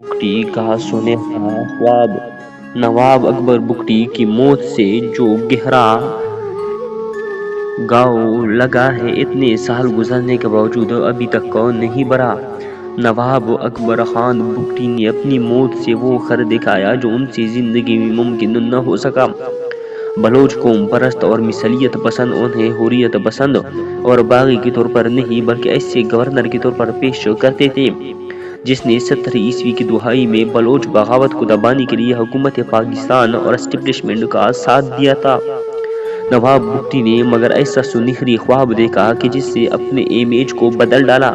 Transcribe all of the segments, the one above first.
بگٹی کا سنہرا خواب۔ نواب اکبر بگٹی کی موت سے جو گہرا گھاؤ لگا ہے، اتنے سال گزرنے کے باوجود ابھی تک نہیں بھرا۔ نواب اکبر خان بگٹی نے اپنی موت سے وہ کر دکھایا جو ان سے زندگی میں ممکن نہ ہو سکا۔ بلوچ قوم پرست اور مثلیت پسند انہیں حریت پسند اور باغی کے طور پر نہیں بلکہ ایسے گورنر کے طور پر پیش کرتے تھے جس نے 70 کی دہائی میں بلوچ بغاوت کو دبانے کے لیے حکومت پاکستان اور اسٹیبلشمنٹ کا ساتھ دیا تھا۔ نواب بگٹی نے مگر ایسا سنہری خواب دیکھا کہ جس سے اپنے امیج کو بدل ڈالا،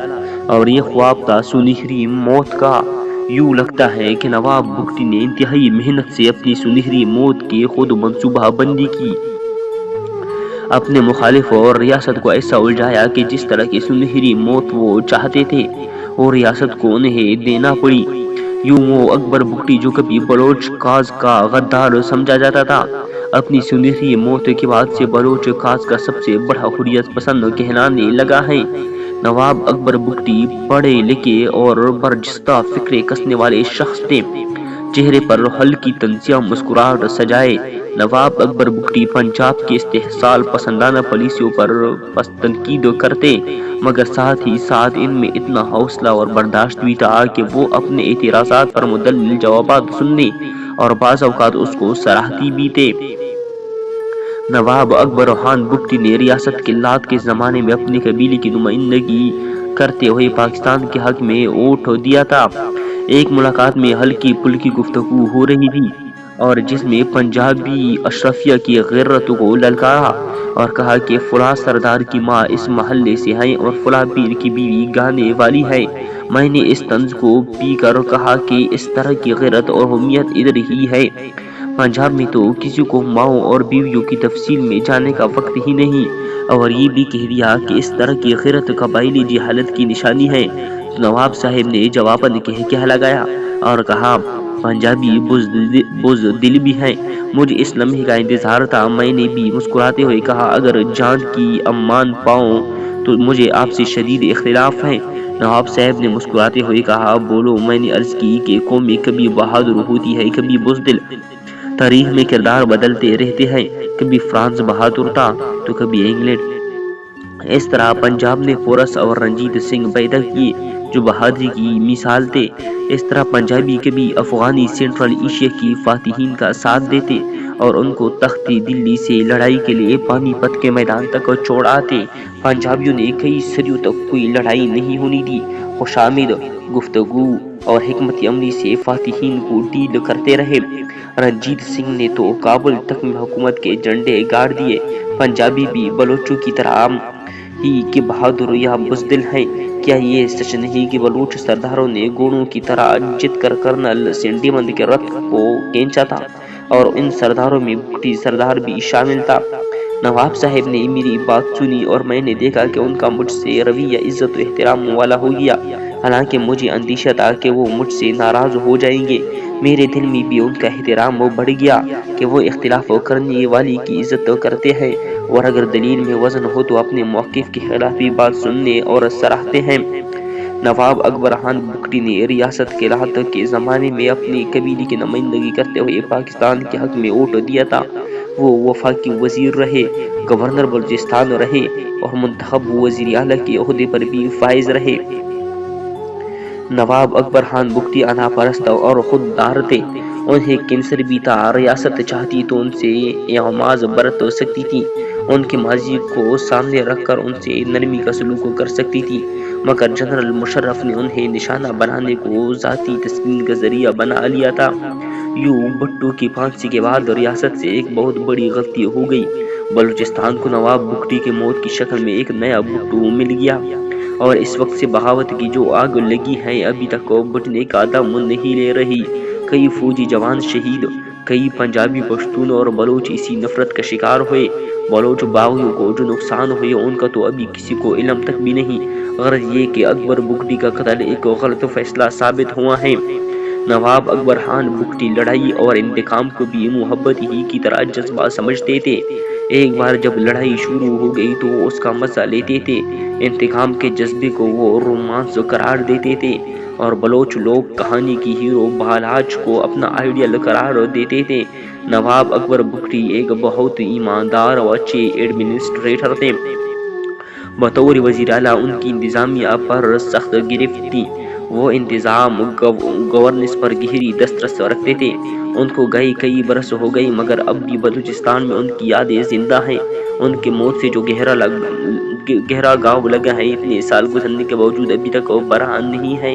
اور یہ خواب تھا سنہری موت کا۔ یوں لگتا ہے کہ نواب بگٹی نے انتہائی محنت سے اپنی سنہری موت کی خود منصوبہ بندی کی۔ اپنے مخالفوں اور ریاست کو ایسا الجھایا کہ جس طرح کی سنہری موت وہ چاہتے تھے وہ ریاست کو انہیں دینا پڑی۔ یوں وہ اکبر بگٹی جو کبھی بلوچ کاز کا غدار سمجھا جاتا تھا، اپنی سنہری موت کے بعد سے بلوچ کاز کا سب سے بڑا حریت پسند کہلانے لگا ہے۔ نواب اکبر بگٹی پڑھے لکھے اور برجستہ فکریں کسنے والے شخص تھے، چہرے پر ہلکی طنزیہ مسکراہٹ سجائے۔ نواب اکبر بگٹی پنجاب کی استحصال پسندانہ پالیسیوں پر تنقید کرتے، مگر ساتھ ہی ساتھ ان میں اتنا حوصلہ اور برداشت بھی تھا کہ وہ اپنے اعتراضات پر مدلل جوابات سننے اور بعض اوقات اس کو سراہتے بھی تھے۔ نواب اکبر خان بگٹی نے ریاست کے لات کے زمانے میں اپنے قبیلے کی نمائندگی کرتے ہوئے پاکستان کے حق میں ووٹ دیا تھا۔ ایک ملاقات میں ہلکی پھلکی گفتگو ہو رہی تھی اور جس میں پنجابی اشرافیہ کی غیرت کو للکارا اور کہا کہ فلاں سردار کی ماں اس محلے سے ہے اور فلاں پیر کی بیوی گانے والی ہے۔ میں نے اس طنز کو پی کر کہا کہ اس طرح کی غیرت اور حمیت ادھر ہی ہے، پنجاب میں تو کسی کو ماؤں اور بیویوں کی تفصیل میں جانے کا وقت ہی نہیں، اور یہ بھی کہہ دیا کہ اس طرح کی غیرت قبائلی جہالت کی نشانی ہے۔ تو نواب صاحب نے جواباً کہہ لگایا اور کہا، پنجابی بزدل بھی ہیں، مجھے اس لمحے کا انتظار تھا۔ میں نے بھی مسکراتے ہوئے کہا، اگر جان کی امان پاؤں تو مجھے آپ سے شدید اختلاف ہے۔ نواب صاحب نے مسکراتے ہوئے کہا، بولو۔ میں نے عرض کی کہ قومیں کبھی بہادر ہوتی ہے، کبھی بزدل، تاریخ میں کردار بدلتے رہتے ہیں، کبھی فرانس بہادر تھا تو کبھی انگلینڈ۔ اس طرح پنجاب نے فورس اور رنجیت سنگھ پیدا کیے جو بہادری کی مثال تھے۔ اس طرح پنجابی کبھی افغانی سینٹرل ایشیا کی فاتحین کا ساتھ دیتے اور ان کو تخت دلی سے لڑائی کے لیے پانی پت کے میدان تک چھوڑاتے۔ پنجابیوں نے کئی صدیوں تک کوئی لڑائی نہیں ہونے دی، خوشامد گفتگو اور حکمت عملی سے فاتحین کو ڈیل کرتے رہے۔ رنجیت سنگھ نے تو کابل تک میں حکومت کے جھنڈے گاڑ دیے۔ پنجابی بھی بلوچوں کی طرح ہی کہ بہادر یا بزدل ہیں۔ کیا یہ سچ نہیں کہ بلوچ سرداروں نے گھوڑوں کی طرح جیت کر کرنل سینڈیمنڈ کے رتھ کو کھینچا تھا، اور ان سرداروں میں بگٹی سردار بھی شامل تھا۔ نواب صاحب نے میری بات سنی اور میں نے دیکھا کہ ان کا مجھ سے رویہ عزت و احترام والا ہو گیا، حالانکہ مجھے اندیشہ تھا کہ وہ مجھ سے ناراض ہو جائیں گے۔ میرے دل میں بھی ان کا احترام بڑھ گیا کہ وہ اختلاف کرنے والی کی عزت کرتے ہیں، اور اگر دلیل میں وزن ہو تو اپنے موقف کے خلاف بھی بات سننے اور سراہتے ہیں۔ نواب اکبر خان بگٹی نے ریاست کے لات کے زمانے میں اپنے قبیلے کی نمائندگی کرتے ہوئے پاکستان کے حق میں ووٹ دیا تھا۔ وہ وفاقی وزیر رہے، گورنر بلوچستان رہے اور منتخب وزیر اعلیٰ کے عہدے پر بھی فائز رہے۔ نواب اکبر خان بگٹی انا پرست اور خوددار تھے، انہیں کینسر بھی تھا۔ ریاست چاہتی تو ان سے اعماز برت سکتی تھی، ان کے ماضی کو سامنے رکھ کر ان سے نرمی کا سلوک کر سکتی تھی، مگر جنرل مشرف نے انہیں نشانہ بنانے کو ذاتی تسکین کا ذریعہ بنا لیا تھا۔ یوں بھٹو کی پھانسی کے بعد ریاست سے ایک بہت بڑی غلطی ہو گئی۔ بلوچستان کو نواب بگٹی کے موت کی شکل میں ایک نیا بھٹو مل گیا، اور اس وقت سے بغاوت کی جو آگ لگی ہے ابھی تک بجھنے کا دم نہیں لے رہی۔ کئی فوجی جوان شہید، کئی پنجابی پشتون اور بلوچ اسی نفرت کا شکار ہوئے۔ بلوچ باغیوں کو جو نقصان ہوئے ان کا تو ابھی کسی کو علم تک بھی نہیں، غرض یہ کہ اکبر بگٹی کا قتل ایک غلط فیصلہ ثابت ہوا ہے۔ نواب اکبر خان بگٹی لڑائی اور انتقام کو بھی محبت ہی کی طرح جذبہ سمجھتے تھے۔ ایک بار جب لڑائی شروع ہو گئی تو وہ اس کا مزہ لیتے تھے، انتقام کے جذبے کو وہ رومانس قرار دیتے تھے، اور بلوچ لوگ کہانی کی ہیرو بالاچ کو اپنا آئیڈیل قرار دیتے تھے۔ نواب اکبر بگٹی ایک بہت ایماندار اور اچھے ایڈمنسٹریٹر تھے۔ بطور وزیر اعلیٰ ان کی انتظامیہ پر سخت گرفت تھی۔ وہ انتظام گورننس پر گہری دسترس رکھتے تھے۔ ان کو گئے کئی برس ہو گئے مگر اب بھی بلوچستان میں ان کی یادیں زندہ ہیں۔ ان کی موت سے جو گہرا گھاؤ لگا ہے، اتنے سال گزرنے کے باوجود ابھی تک وہ برہم نہیں ہے۔